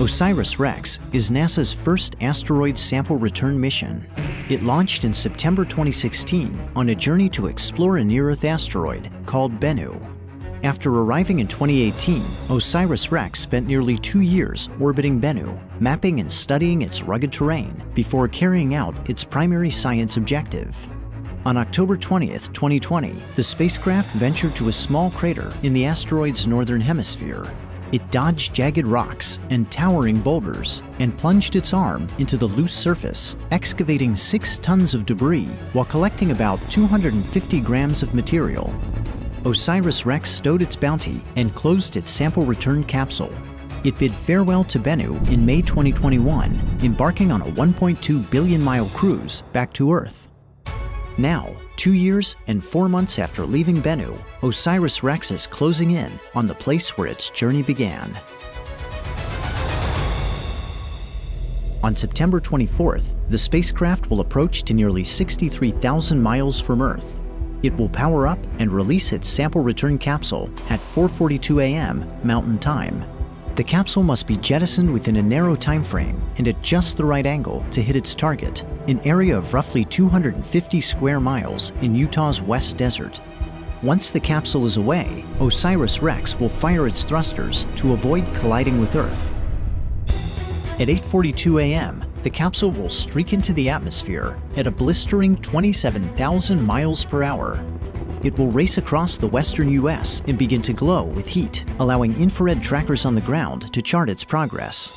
OSIRIS-REx is NASA's first asteroid sample return mission. It launched in September 2016 on a journey to explore a near-Earth asteroid called Bennu. After arriving in 2018, OSIRIS-REx spent nearly 2 years orbiting Bennu, mapping and studying its rugged terrain before carrying out its primary science objective. On October 20th, 2020, the spacecraft ventured to a small crater in the asteroid's northern hemisphere. It dodged jagged rocks and towering boulders and plunged its arm into the loose surface, excavating 6 tons of debris while collecting about 250 grams of material. OSIRIS-REx stowed its bounty and closed its sample return capsule. It bid farewell to Bennu in May 2021, embarking on a 1.2 billion-mile cruise back to Earth. Now, 2 years and 4 months after leaving Bennu, OSIRIS-REx is closing in on the place where its journey began. On September 24th, the spacecraft will approach to nearly 63,000 miles from Earth. It will power up and release its sample return capsule at 4:42 a.m. Mountain Time. The capsule must be jettisoned within a narrow time frame and at just the right angle to hit its target, an area of roughly 250 square miles in Utah's West Desert. Once the capsule is away, OSIRIS-REx will fire its thrusters to avoid colliding with Earth. At 8:42 a.m., the capsule will streak into the atmosphere at a blistering 27,000 miles per hour. It will race across the western U.S. and begin to glow with heat, allowing infrared trackers on the ground to chart its progress.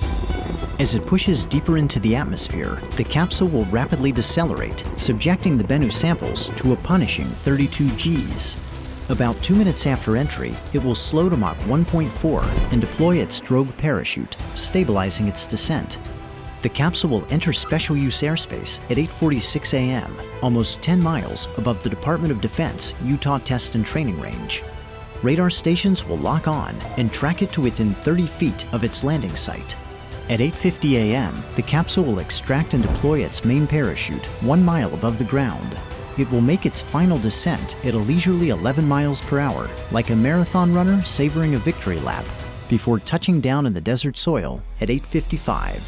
As it pushes deeper into the atmosphere, the capsule will rapidly decelerate, subjecting the Bennu samples to a punishing 32 Gs. About 2 minutes after entry, it will slow to Mach 1.4 and deploy its drogue parachute, stabilizing its descent. The capsule will enter special use airspace at 8:46 a.m., almost 10 miles above the Department of Defense Utah Test and Training Range. Radar stations will lock on and track it to within 30 feet of its landing site. At 8:50 a.m., the capsule will extract and deploy its main parachute 1 mile above the ground. It will make its final descent at a leisurely 11 miles per hour, like a marathon runner savoring a victory lap, before touching down in the desert soil at 8:55.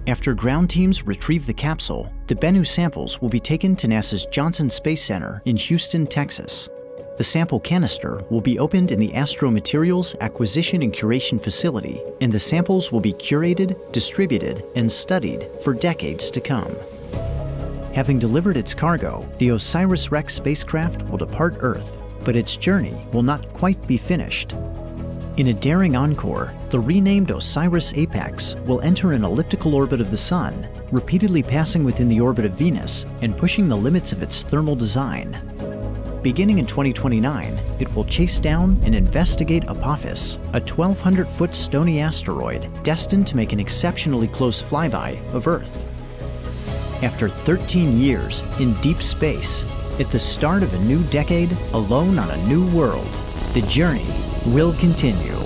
After ground teams retrieve the capsule, the Bennu samples will be taken to NASA's Johnson Space Center in Houston, Texas. The sample canister will be opened in the Astromaterials Acquisition and Curation Facility, and the samples will be curated, distributed, and studied for decades to come. Having delivered its cargo, the OSIRIS-REx spacecraft will depart Earth, but its journey will not quite be finished. In a daring encore, the renamed OSIRIS-APEX will enter an elliptical orbit of the Sun, repeatedly passing within the orbit of Venus and pushing the limits of its thermal design. Beginning in 2029, it will chase down and investigate Apophis, a 1,200-foot stony asteroid destined to make an exceptionally close flyby of Earth. After 13 years in deep space, at the start of a new decade alone on a new world, the journey will continue.